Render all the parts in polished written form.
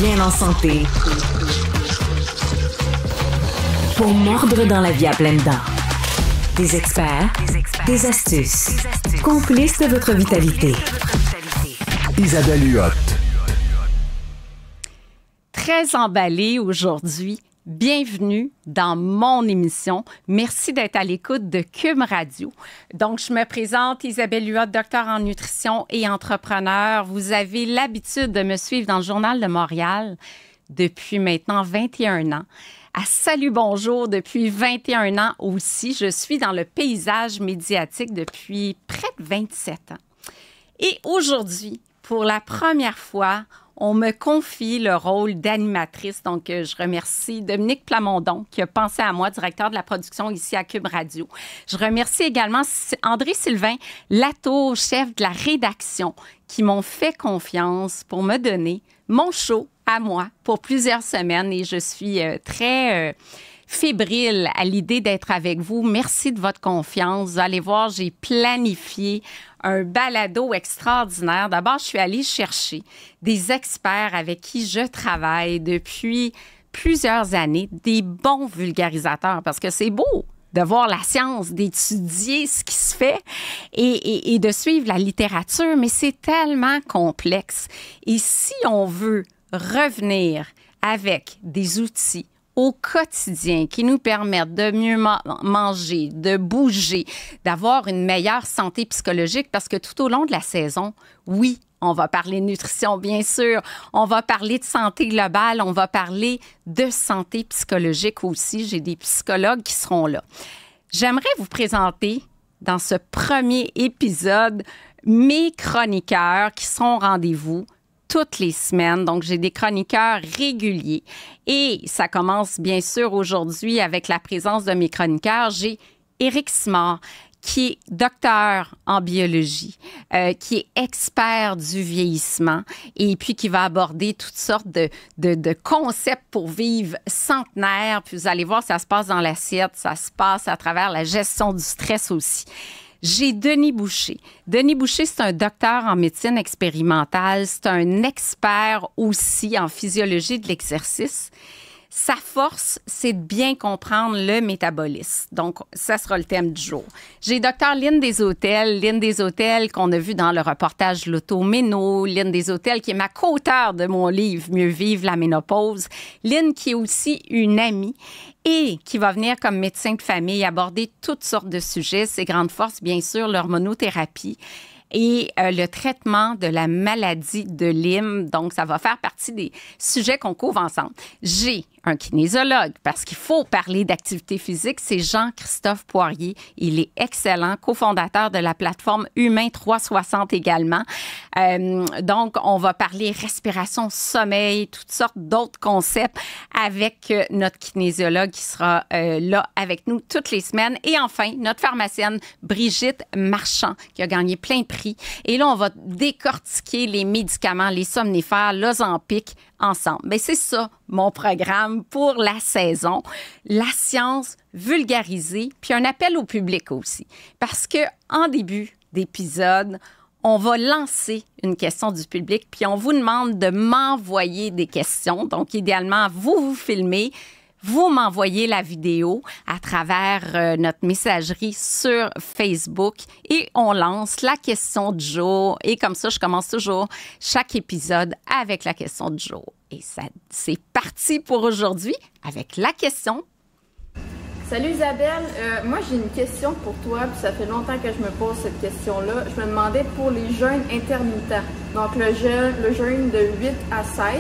bien en santé. Pour mordre dans la vie à pleines dents. Des experts, des astuces, complices de votre vitalité. Isabelle Huot. Très emballée aujourd'hui. Bienvenue dans mon émission. Merci d'être à l'écoute de Cube Radio. Donc, je me présente, Isabelle Huot, docteur en nutrition et entrepreneur. Vous avez l'habitude de me suivre dans le Journal de Montréal depuis maintenant 21 ans. À Salut Bonjour depuis 21 ans aussi. Je suis dans le paysage médiatique depuis près de 27 ans. Et aujourd'hui, pour la première fois, on me confie le rôle d'animatrice. Donc, je remercie Dominique Plamondon qui a pensé à moi, directeur de la production ici à Cube Radio. Je remercie également André-Sylvain Latour, chef de la rédaction, qui m'ont fait confiance pour me donner mon show à moi pour plusieurs semaines. Et je suis très fébrile à l'idée d'être avec vous. Merci de votre confiance. Vous allez voir, j'ai planifié un balado extraordinaire. D'abord, je suis allée chercher des experts avec qui je travaille depuis plusieurs années, des bons vulgarisateurs, parce que c'est beau de voir la science, d'étudier ce qui se fait et de suivre la littérature, mais c'est tellement complexe. Et si on veut revenir avec des outils au quotidien qui nous permettent de mieux manger, de bouger, d'avoir une meilleure santé psychologique, parce que tout au long de la saison, oui, on va parler de nutrition, bien sûr, on va parler de santé globale, on va parler de santé psychologique aussi. J'ai des psychologues qui seront là. J'aimerais vous présenter dans ce premier épisode mes chroniqueurs qui seront au rendez-vous toutes les semaines. Donc, j'ai des chroniqueurs réguliers. Et ça commence, bien sûr, aujourd'hui avec la présence de mes chroniqueurs. J'ai Éric Simard, qui est docteur en biologie, qui est expert du vieillissement et puis qui va aborder toutes sortes de concepts pour vivre centenaire. Puis vous allez voir, ça se passe dans l'assiette, ça se passe à travers la gestion du stress aussi. J'ai Denis Boucher. Denis Boucher, c'est un docteur en médecine expérimentale. C'est un expert aussi en physiologie de l'exercice. Sa force, c'est de bien comprendre le métabolisme. Donc, ça sera le thème du jour. J'ai Dr Lynne Desautels qu'on a vu dans le reportage L'Auto-Méno. Lynne Desautels, qui est ma co-auteure de mon livre « Mieux vivre la ménopause ». Lynne, qui est aussi une amie et qui va venir comme médecin de famille aborder toutes sortes de sujets. Ses grandes forces, bien sûr, l'hormonothérapie et le traitement de la maladie de Lyme. Donc, ça va faire partie des sujets qu'on couvre ensemble. J'ai un kinésiologue, parce qu'il faut parler d'activité physique, c'est Jean-Christophe Poirier. Il est excellent, cofondateur de la plateforme Humain 360 également. Donc, on va parler respiration, sommeil, toutes sortes d'autres concepts avec notre kinésiologue qui sera là avec nous toutes les semaines. Et enfin, notre pharmacienne Brigitte Marchand, qui a gagné plein de prix. Et là, on va décortiquer les médicaments, les somnifères, l'Ozempic ensemble. Bien, c'est ça, mon programme pour la saison. La science vulgarisée, puis un appel au public aussi. Parce que en début d'épisode, on va lancer une question du public, puis on vous demande de m'envoyer des questions. Donc, idéalement, vous filmez, vous m'envoyez la vidéo à travers notre messagerie sur Facebook et on lance la question du jour. Et comme ça, je commence toujours chaque épisode avec la question du jour. Et ça, c'est parti pour aujourd'hui avec la question. Salut Isabelle, moi j'ai une question pour toi, puis ça fait longtemps que je me pose cette question-là. Je me demandais pour les jeûnes intermittents, donc le jeûne de 8 à 16,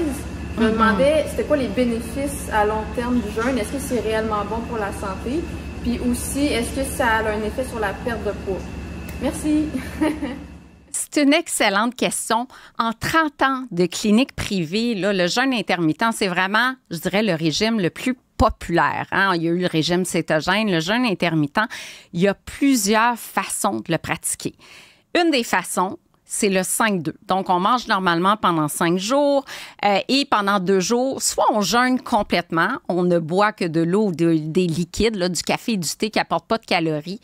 je me demandais c'était quoi les bénéfices à long terme du jeûne, est-ce que c'est réellement bon pour la santé, puis aussi est-ce que ça a un effet sur la perte de poids? Merci! C'est une excellente question. En 30 ans de clinique privée, là, le jeûne intermittent, c'est vraiment, je dirais, le régime le plus populaire. Hein? Il y a eu le régime cétogène, le jeûne intermittent. Il y a plusieurs façons de le pratiquer. Une des façons, c'est le 5-2. Donc, on mange normalement pendant 5 jours et pendant 2 jours, soit on jeûne complètement, on ne boit que de l'eau ou des liquides, là, du café et du thé qui n'apportent pas de calories,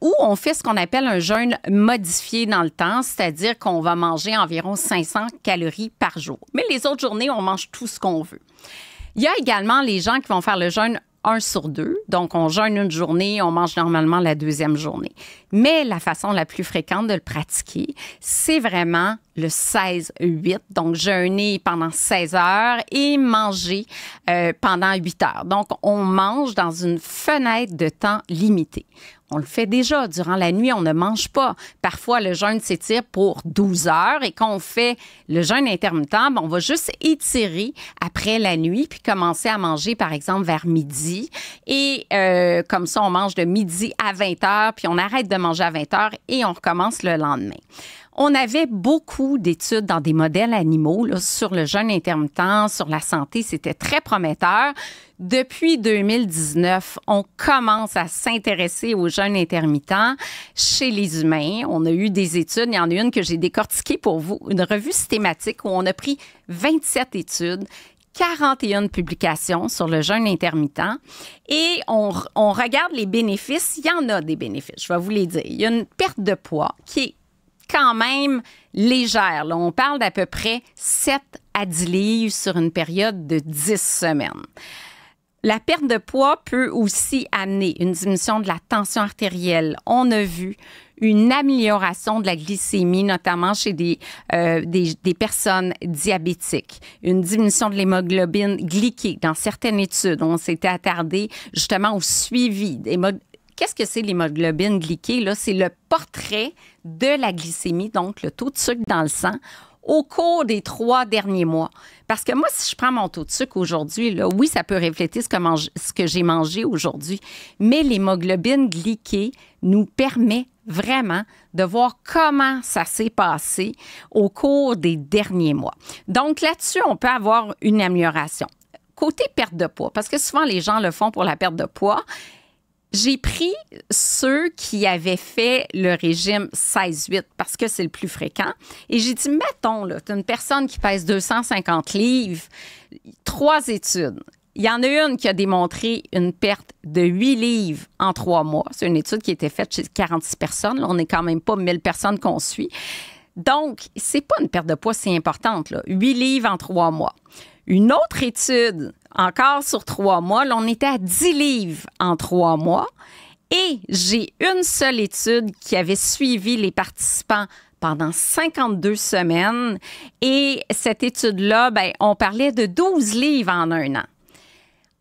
ou on fait ce qu'on appelle un jeûne modifié dans le temps, c'est-à-dire qu'on va manger environ 500 calories par jour. Mais les autres journées, on mange tout ce qu'on veut. Il y a également les gens qui vont faire le jeûne 1 sur 2. Donc, on jeûne une journée, on mange normalement la deuxième journée. Mais la façon la plus fréquente de le pratiquer, c'est vraiment le 16-8. Donc, jeûner pendant 16 heures et manger pendant 8 heures. Donc, on mange dans une fenêtre de temps limitée. On le fait déjà. Durant la nuit, on ne mange pas. Parfois, le jeûne s'étire pour 12 heures et quand on fait le jeûne intermittent, on va juste étirer après la nuit puis commencer à manger, par exemple, vers midi. Et comme ça, on mange de midi à 20 heures puis on arrête de manger à 20 heures et on recommence le lendemain. On avait beaucoup d'études dans des modèles animaux là, sur le jeûne intermittent, sur la santé. C'était très prometteur. Depuis 2019, on commence à s'intéresser au jeûne intermittent chez les humains. On a eu des études. Il y en a une que j'ai décortiquée pour vous, une revue systématique où on a pris 27 études, 41 publications sur le jeûne intermittent et on regarde les bénéfices. Il y en a des bénéfices, je vais vous les dire. Il y a une perte de poids qui est quand même légère. Là, on parle d'à peu près 7 à 10 livres sur une période de 10 semaines. La perte de poids peut aussi amener une diminution de la tension artérielle. On a vu une amélioration de la glycémie, notamment chez des personnes diabétiques. Une diminution de l'hémoglobine glyquée. Dans certaines études, on s'était attardé justement au suivi des Qu'est-ce que c'est l'hémoglobine glyquée? Là, c'est le portrait de la glycémie, donc le taux de sucre dans le sang, au cours des 3 derniers mois. Parce que moi, si je prends mon taux de sucre aujourd'hui, là, oui, ça peut refléter ce que j'ai mangé aujourd'hui, mais l'hémoglobine glyquée nous permet vraiment de voir comment ça s'est passé au cours des derniers mois. Donc là-dessus, on peut avoir une amélioration. Côté perte de poids, parce que souvent les gens le font pour la perte de poids, j'ai pris ceux qui avaient fait le régime 16-8 parce que c'est le plus fréquent. Et j'ai dit, mettons, tu as une personne qui pèse 250 livres, 3 études. Il y en a une qui a démontré une perte de 8 livres en 3 mois. C'est une étude qui a été faite chez 46 personnes. Là, on n'est quand même pas 1000 personnes qu'on suit. Donc, c'est pas une perte de poids si importante, là. 8 livres en 3 mois. Une autre étude, encore sur 3 mois, là, on était à 10 livres en 3 mois. Et j'ai une seule étude qui avait suivi les participants pendant 52 semaines. Et cette étude-là, on parlait de 12 livres en 1 an.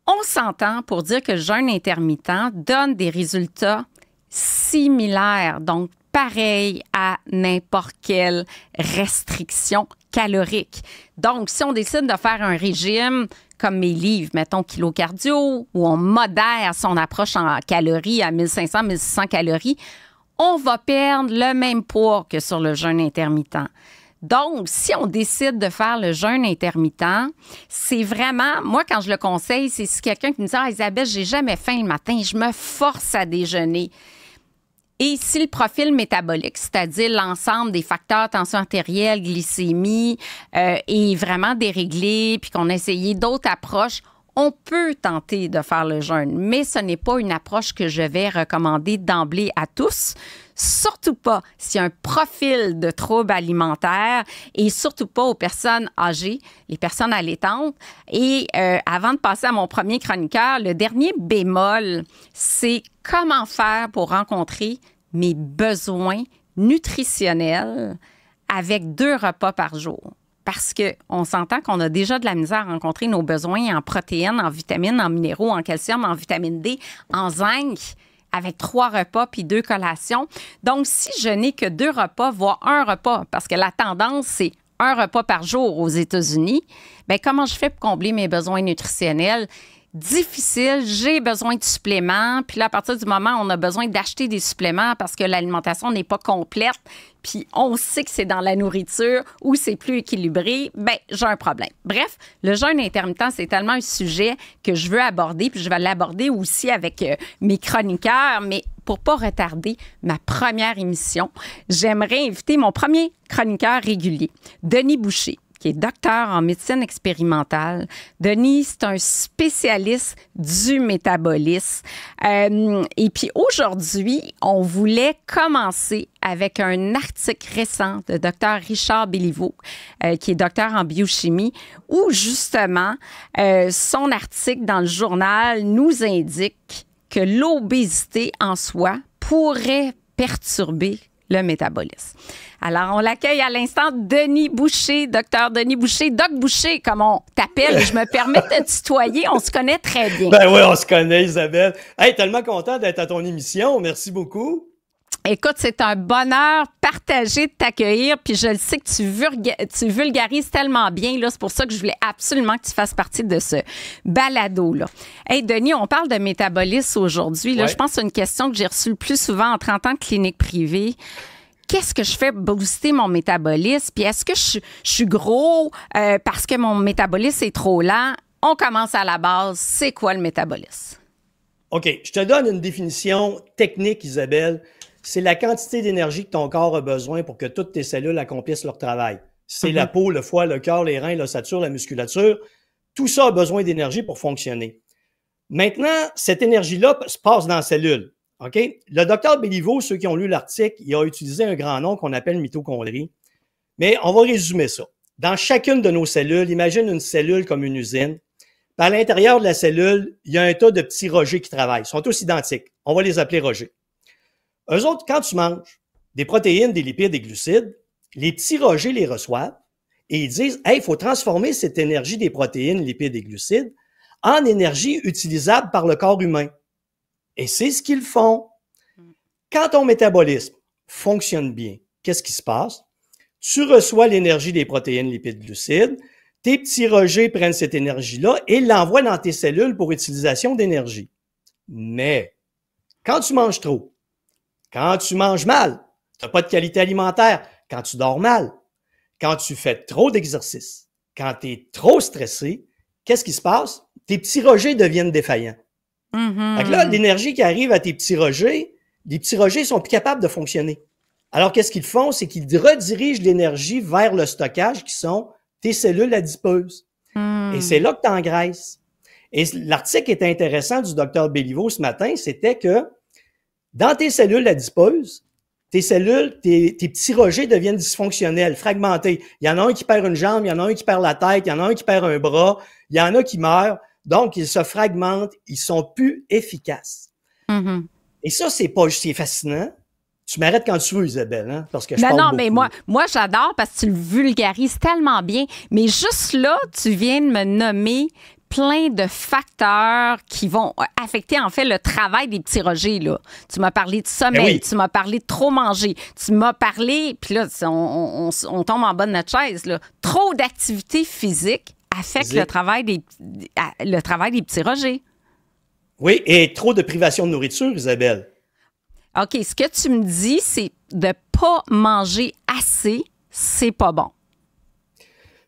On s'entend pour dire que le jeûne intermittent donne des résultats similaires, donc pareil à n'importe quelle restriction calorique. Donc, si on décide de faire un régime comme mes livres, mettons kilo cardio, où on modère son approche en calories à 1500-1600 calories, on va perdre le même poids que sur le jeûne intermittent. Donc, si on décide de faire le jeûne intermittent, c'est vraiment, moi, quand je le conseille, c'est si quelqu'un qui me dit « Ah, Isabelle, j'ai jamais faim le matin, je me force à déjeuner ». Et si le profil métabolique, c'est-à-dire l'ensemble des facteurs tension artérielle, glycémie, est vraiment déréglé, puis qu'on a essayé d'autres approches, on peut tenter de faire le jeûne, mais ce n'est pas une approche que je vais recommander d'emblée à tous. Surtout pas s'il y a un profil de troubles alimentaires et surtout pas aux personnes âgées, les personnes allaitantes. Et avant de passer à mon premier chroniqueur, le dernier bémol, c'est comment faire pour rencontrer mes besoins nutritionnels avec 2 repas par jour. Parce qu'on s'entend qu'on a déjà de la misère à rencontrer nos besoins en protéines, en vitamines, en minéraux, en calcium, en vitamine D, en zinc, avec 3 repas puis 2 collations. Donc, si je n'ai que 2 repas, voire 1 repas, parce que la tendance, c'est 1 repas par jour aux États-Unis, comment je fais pour combler mes besoins nutritionnels? difficile, j'ai besoin de suppléments. Puis là, à partir du moment où on a besoin d'acheter des suppléments parce que l'alimentation n'est pas complète, puis on sait que c'est dans la nourriture ou c'est plus équilibré, ben j'ai un problème. Bref, le jeûne intermittent, c'est tellement un sujet que je veux aborder, puis je vais l'aborder aussi avec mes chroniqueurs, mais pour pas retarder ma première émission, j'aimerais inviter mon premier chroniqueur régulier, Denis Boucher, qui est docteur en médecine expérimentale. Denis, c'est un spécialiste du métabolisme. Et puis aujourd'hui, on voulait commencer avec un article récent de docteur Richard Béliveau, qui est docteur en biochimie, où justement, son article dans le journal nous indique que l'obésité en soi pourrait perturber le métabolisme. Alors, on l'accueille à l'instant, Denis Boucher, docteur Denis Boucher, Doc Boucher, comme on t'appelle. Je me permets de te tutoyer, on se connaît très bien. Ben oui, on se connaît, Isabelle. Hey, tellement content d'être à ton émission. Merci beaucoup. Écoute, c'est un bonheur partagé de t'accueillir, puis je le sais que tu vulgarises tellement bien, là, c'est pour ça que je voulais absolument que tu fasses partie de ce balado-là. Hey, Denis, on parle de métabolisme aujourd'hui. Là, ouais. Je pense que c'est une question que j'ai reçue le plus souvent en 30 ans de clinique privée. Qu'est-ce que je fais pour booster mon métabolisme? Puis est-ce que je suis gros parce que mon métabolisme est trop lent? On commence à la base. C'est quoi le métabolisme? OK, je te donne une définition technique, Isabelle. C'est la quantité d'énergie que ton corps a besoin pour que toutes tes cellules accomplissent leur travail. C'est la peau, le foie, le cœur, les reins, l'ossature, la musculature. Tout ça a besoin d'énergie pour fonctionner. Maintenant, cette énergie-là se passe dans la cellule. OK? Le docteur Béliveau, ceux qui ont lu l'article, il a utilisé un grand nom qu'on appelle mitochondrie. Mais on va résumer ça. Dans chacune de nos cellules, imagine une cellule comme une usine. Puis à l'intérieur de la cellule, il y a un tas de petits rejets qui travaillent. Ils sont tous identiques. On va les appeler rejets. Eux autres, quand tu manges des protéines, des lipides, des glucides, les petits rejets les reçoivent et ils disent « Hey, il faut transformer cette énergie des protéines, lipides et glucides en énergie utilisable par le corps humain. » Et c'est ce qu'ils font. Quand ton métabolisme fonctionne bien, qu'est-ce qui se passe? Tu reçois l'énergie des protéines, lipides, glucides, tes petits rejets prennent cette énergie-là et l'envoient dans tes cellules pour utilisation d'énergie. Mais quand tu manges trop, quand tu manges mal, tu n'as pas de qualité alimentaire, quand tu dors mal, quand tu fais trop d'exercice, quand tu es trop stressé, qu'est-ce qui se passe? Tes petits rejets deviennent défaillants. Fait que là, l'énergie qui arrive à tes petits rejets, les petits rejets sont plus capables de fonctionner. Alors, qu'est-ce qu'ils font? C'est qu'ils redirigent l'énergie vers le stockage qui sont tes cellules adipeuses. Et c'est là que tu engraisses. Et l'article est intéressant du docteur Béliveau ce matin, c'était que dans tes cellules adipeuses, tes petits rejets deviennent dysfonctionnels, fragmentés. Il y en a un qui perd une jambe, il y en a un qui perd la tête, il y en a un qui perd un bras, il y en a qui meurent. Donc, ils se fragmentent, ils sont plus efficaces. Et ça, c'est fascinant. Tu m'arrêtes quand tu veux, Isabelle, hein, parce que je parle beaucoup. Mais moi, j'adore parce que tu le vulgarises tellement bien. Mais juste là, tu viens de me nommer plein de facteurs qui vont affecter, en fait, le travail des petits rejets, là. Tu m'as parlé de sommeil, tu m'as parlé de trop manger, tu m'as parlé, puis là, on tombe en bas de notre chaise, là. Trop d'activité physique affecte le travail des petits rejets. Oui, et trop de privation de nourriture, Isabelle. OK, ce que tu me dis, c'est de ne pas manger assez, c'est pas bon.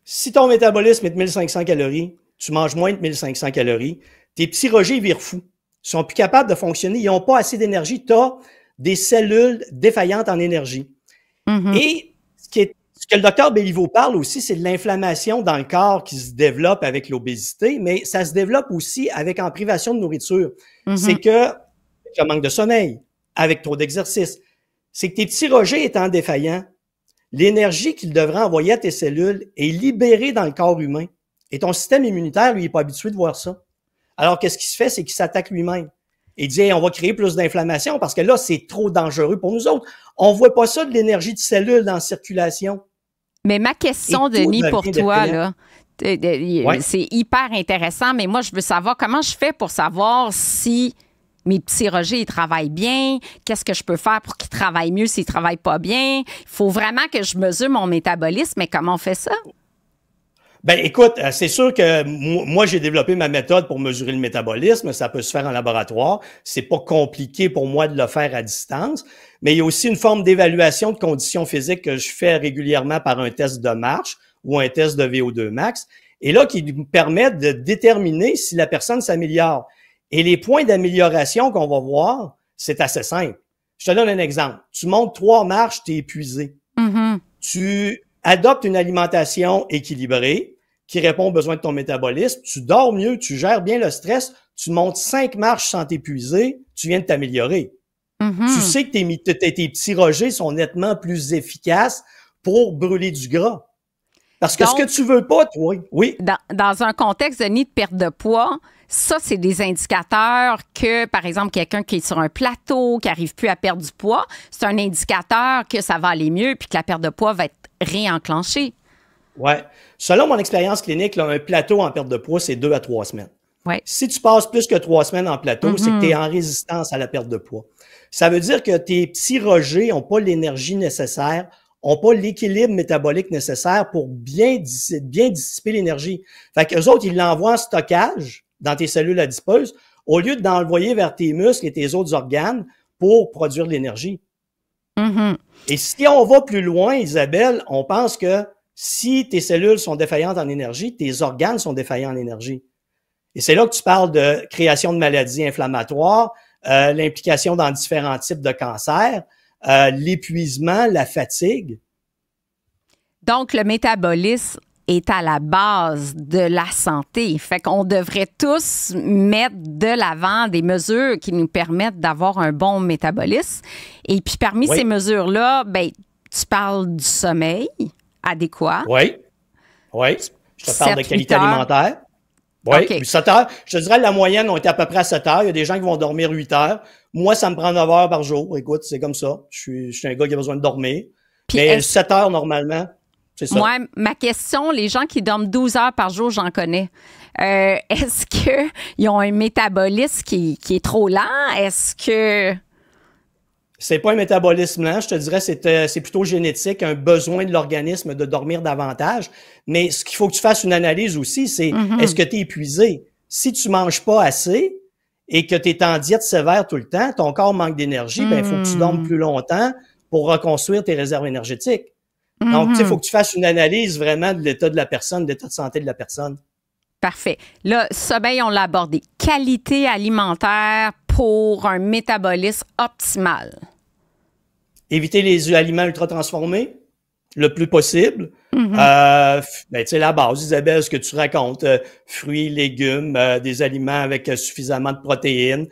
Si ton métabolisme est de 1500 calories, tu manges moins de 1500 calories, tes petits rejets virent fous. Ils sont plus capables de fonctionner, ils n'ont pas assez d'énergie. Tu as des cellules défaillantes en énergie. Et ce que le docteur Béliveau parle aussi, c'est de l'inflammation dans le corps qui se développe avec l'obésité, mais ça se développe aussi en privation de nourriture. C'est que tu manques de sommeil, avec trop d'exercice. C'est que tes petits rejets étant défaillants, l'énergie qu'ils devraient envoyer à tes cellules est libérée dans le corps humain. Et ton système immunitaire, lui, n'est pas habitué de voir ça. Alors, qu'est-ce qui se fait? C'est qu'il s'attaque lui-même. Et il dit, hey, on va créer plus d'inflammation parce que là, c'est trop dangereux pour nous autres. On ne voit pas ça de l'énergie de cellules dans la circulation. Mais ma question, Denis, pour toi, là, c'est hyper intéressant, mais moi, je veux savoir comment je fais pour savoir si mes petits rejets, ils travaillent bien. Qu'est-ce que je peux faire pour qu'ils travaillent mieux s'ils ne travaillent pas bien? Il faut vraiment que je mesure mon métabolisme, mais comment on fait ça? Ben, écoute, c'est sûr que moi, j'ai développé ma méthode pour mesurer le métabolisme. Ça peut se faire en laboratoire. C'est pas compliqué pour moi de le faire à distance. Mais il y a aussi une forme d'évaluation de conditions physiques que je fais régulièrement par un test de marche ou un test de VO2 max. Et là, qui me permet de déterminer si la personne s'améliore. Et les points d'amélioration qu'on va voir, c'est assez simple. Je te donne un exemple. Tu montes 3 marches, tu es épuisé. Mm-hmm. Tu adoptes une alimentation équilibrée qui répond aux besoins de ton métabolisme, tu dors mieux, tu gères bien le stress, tu montes 5 marches sans t'épuiser, tu viens de t'améliorer. Mm-hmm. Tu sais que tes petits rejets sont nettement plus efficaces pour brûler du gras. Parce que Donc, ce que tu veux pas, toi, oui. Dans un contexte de perte de poids, ça, c'est des indicateurs que, par exemple, quelqu'un qui est sur un plateau, qui n'arrive plus à perdre du poids, c'est un indicateur que ça va aller mieux puis que la perte de poids va être réenclenchée. Ouais. Selon mon expérience clinique, là, un plateau en perte de poids, c'est 2 à 3 semaines. Ouais. Si tu passes plus que 3 semaines en plateau, c'est que tu es en résistance à la perte de poids. Ça veut dire que tes petits rejets n'ont pas l'énergie nécessaire, n'ont pas l'équilibre métabolique nécessaire pour bien dissiper l'énergie. Fait qu'eux autres, ils l'envoient en stockage dans tes cellules adipeuses au lieu d'envoyer vers tes muscles et tes autres organes pour produire de l'énergie. Mm-hmm. Et si on va plus loin, Isabelle, on pense que si tes cellules sont défaillantes en énergie, tes organes sont défaillants en énergie. Et c'est là que tu parles de création de maladies inflammatoires, l'implication dans différents types de cancers, l'épuisement, la fatigue. Donc, le métabolisme est à la base de la santé. Fait qu'on devrait tous mettre de l'avant des mesures qui nous permettent d'avoir un bon métabolisme. Et puis, parmi ces mesures-là, ben, tu parles du sommeil adéquat. Oui. Je te parle de qualité alimentaire. Oui, okay. 7 heures. Je te dirais, la moyenne, on est à peu près à 7 heures. Il y a des gens qui vont dormir 8 heures. Moi, ça me prend 9 heures par jour. Écoute, c'est comme ça. Je suis un gars qui a besoin de dormir. Puis mais 7 heures, normalement, c'est ça. Moi, ma question, les gens qui dorment 12 heures par jour, j'en connais. Est-ce qu'ils ont un métabolisme qui est trop lent? Est-ce que... C'est pas un métabolisme lent, je te dirais, c'est plutôt génétique, un besoin de l'organisme de dormir davantage. Mais ce qu'il faut que tu fasses une analyse aussi, c'est est-ce que tu es épuisé? Si tu manges pas assez et que tu es en diète sévère tout le temps, ton corps manque d'énergie, ben il faut que tu dormes plus longtemps pour reconstruire tes réserves énergétiques. Donc, tu sais, il faut que tu fasses une analyse vraiment de l'état de la personne, de l'état de santé de la personne. Parfait. Là, sommeil, on l'a abordé. Qualité alimentaire pour un métabolisme optimal. Éviter les aliments ultra transformés le plus possible. Ben, tu sais, la base, Isabelle, ce que tu racontes, fruits, légumes, des aliments avec suffisamment de protéines.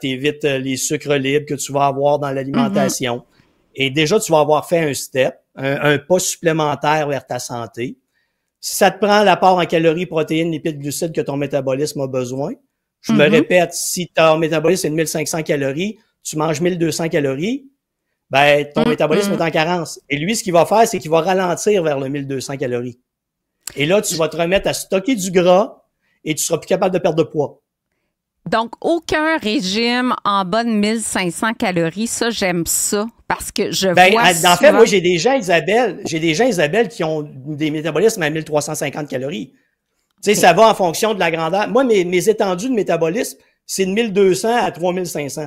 T'évites les sucres libres que tu vas avoir dans l'alimentation. Et déjà, tu vas avoir fait un step, un pas supplémentaire vers ta santé. Si ça te prend l'apport en calories, protéines, lipides, glucides que ton métabolisme a besoin, je me répète, si ton métabolisme est de 1500 calories, tu manges 1200 calories, ben ton métabolisme est en carence. Et lui, ce qu'il va faire, c'est qu'il va ralentir vers le 1200 calories. Et là, tu vas te remettre à stocker du gras et tu seras plus capable de perdre de poids. Donc, aucun régime en bas de 1500 calories, ça, j'aime ça, parce que je vois souvent... En fait, moi, j'ai des gens, Isabelle, qui ont des métabolismes à 1350 calories. Tu sais, ça va en fonction de la grandeur. Moi, mes étendues de métabolisme, c'est de 1200 à 3500.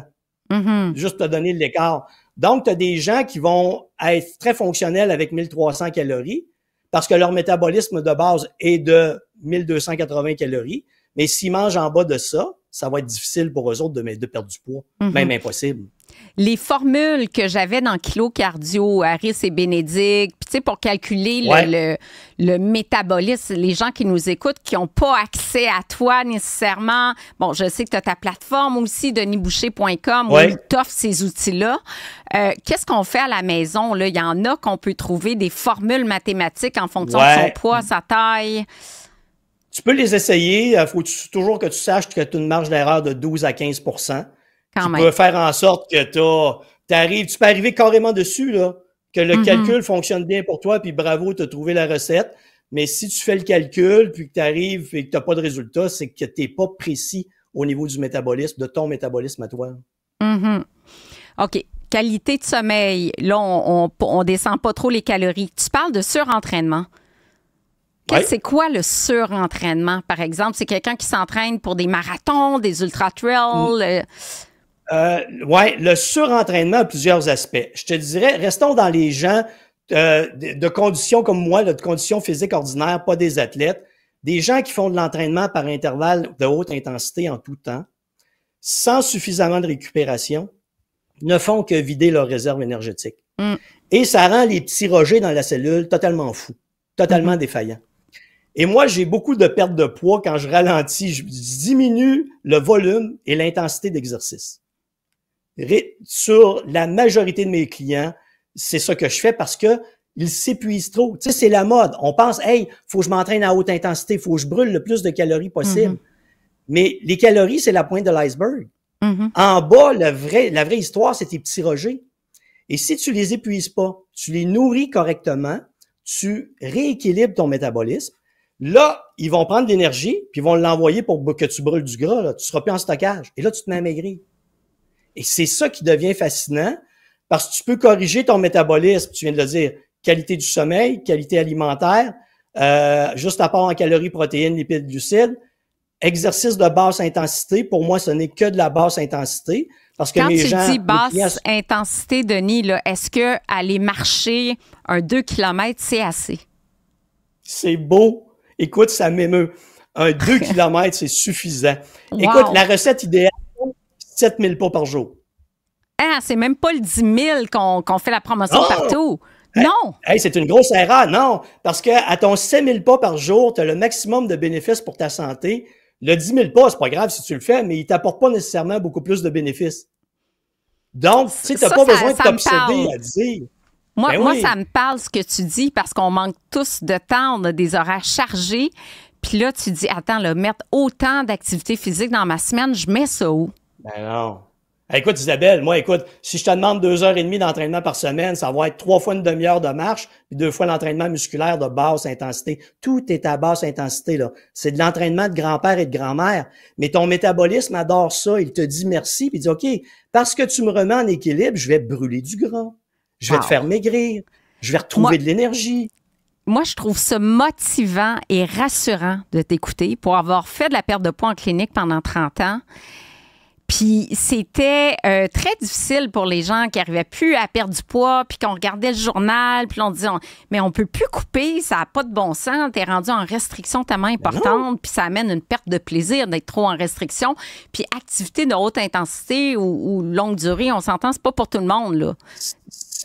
Juste pour te donner l'écart. Donc, tu as des gens qui vont être très fonctionnels avec 1300 calories parce que leur métabolisme de base est de 1280 calories. Mais s'ils mangent en bas de ça, ça va être difficile pour eux autres de perdre du poids, même impossible. Les formules que j'avais dans Kilo Cardio, Harris et Bénédicte, puis tu sais, pour calculer le métabolisme, les gens qui nous écoutent, qui n'ont pas accès à toi nécessairement. Bon, je sais que tu as ta plateforme aussi, denisboucher.com, où ils t'offrent ces outils-là. Qu'est-ce qu'on fait à la maison? Là? Il y en a qu'on peut trouver des formules mathématiques en fonction de son poids, sa taille. Tu peux les essayer. Il faut toujours que tu saches que tu as une marge d'erreur de 12 à 15 Tu peux faire en sorte que tu peux arriver carrément dessus, là, que le calcul fonctionne bien pour toi, puis bravo, tu as trouvé la recette. Mais si tu fais le calcul, puis que tu arrives et que tu n'as pas de résultat, c'est que tu n'es pas précis au niveau du métabolisme, de ton métabolisme à toi. OK. Qualité de sommeil. Là, on descend pas trop les calories. Tu parles de surentraînement. C'est quoi le surentraînement, par exemple? C'est quelqu'un qui s'entraîne pour des marathons, des ultra-trails? Oui, le surentraînement a plusieurs aspects. Je te dirais, restons dans les gens de conditions comme moi, là, de conditions physiques ordinaires, pas des athlètes. Des gens qui font de l'entraînement par intervalle de haute intensité en tout temps, sans suffisamment de récupération, ne font que vider leur réserve énergétique. Et ça rend les petits rejets dans la cellule totalement fous, totalement défaillants. Et moi, j'ai beaucoup de perte de poids quand je ralentis, je diminue le volume et l'intensité d'exercice. Sur la majorité de mes clients, c'est ça que je fais parce que ils s'épuisent trop. Tu sais, c'est la mode. On pense, hey, faut que je m'entraîne à haute intensité, faut que je brûle le plus de calories possible. Mais les calories, c'est la pointe de l'iceberg. En bas, la vraie histoire, c'est tes petits rejets. Et si tu les épuises pas, tu les nourris correctement, tu rééquilibres ton métabolisme. Là, ils vont prendre de l'énergie, puis ils vont l'envoyer pour que tu brûles du gras. Là. Tu seras plus en stockage. Et là, tu te mets à maigrir. Et c'est ça qui devient fascinant, parce que tu peux corriger ton métabolisme. Tu viens de le dire, qualité du sommeil, qualité alimentaire, juste apport en calories, protéines, lipides, glucides. Exercice de basse intensité, pour moi, ce n'est que de la basse intensité. Parce que quand les tu gens, dis basse intensité, Denis, là, est-ce que aller marcher un 2 km, c'est assez? C'est beau. Écoute, ça m'émeut. Un 2 km, c'est suffisant. Wow. Écoute, la recette idéale, 7000 pas par jour. Ah, c'est même pas le 10 000 qu'on fait la promotion partout. Non! Hey, c'est une grosse erreur. Non, parce que à ton 7000 pas par jour, tu as le maximum de bénéfices pour ta santé. Le 10 000 pas, c'est pas grave si tu le fais, mais il t'apporte pas nécessairement beaucoup plus de bénéfices. Donc, tu sais, t'as pas besoin de t'obséder à dire. Moi, ça me parle ce que tu dis parce qu'on manque tous de temps, on a des horaires chargés. Puis là, tu dis, attends, là, mettre autant d'activité physique dans ma semaine, je mets ça où? Ben non. Écoute, Isabelle, moi, si je te demande 2h30 d'entraînement par semaine, ça va être 3 fois une demi-heure de marche, puis 2 fois l'entraînement musculaire de basse intensité. Tout est à basse intensité, là. C'est de l'entraînement de grand-père et de grand-mère. Mais ton métabolisme adore ça. Il te dit merci, puis il dit, OK, parce que tu me remets en équilibre, je vais brûler du gras. Je vais te faire maigrir. Je vais retrouver de l'énergie. Moi, je trouve ça motivant et rassurant de t'écouter pour avoir fait de la perte de poids en clinique pendant 30 ans. Puis c'était très difficile pour les gens qui n'arrivaient plus à perdre du poids, puis qu'on regardait le journal, puis on disait mais on peut plus couper, ça n'a pas de bon sens, t'es rendu en restriction tellement importante, puis ça amène une perte de plaisir d'être trop en restriction. Puis activité de haute intensité ou longue durée, on s'entend, c'est pas pour tout le monde, là.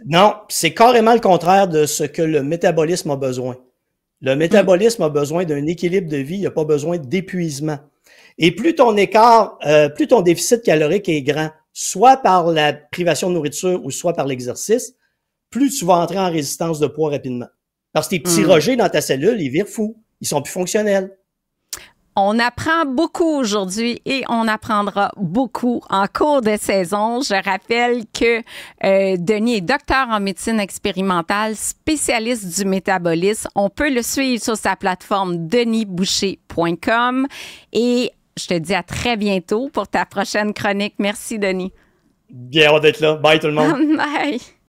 Non, c'est carrément le contraire de ce que le métabolisme a besoin. Le métabolisme a besoin d'un équilibre de vie, il n'a pas besoin d'épuisement. Et plus ton écart, plus ton déficit calorique est grand, soit par la privation de nourriture ou soit par l'exercice, plus tu vas entrer en résistance de poids rapidement. Parce que tes petits rejets dans ta cellule, ils virent fous. Ils sont plus fonctionnels. On apprend beaucoup aujourd'hui et on apprendra beaucoup en cours de saison. Je rappelle que Denis est docteur en médecine expérimentale, spécialiste du métabolisme. On peut le suivre sur sa plateforme denisboucher.com et je te dis à très bientôt pour ta prochaine chronique. Merci, Denis. Bien, on va être là. Bye tout le monde. Bye.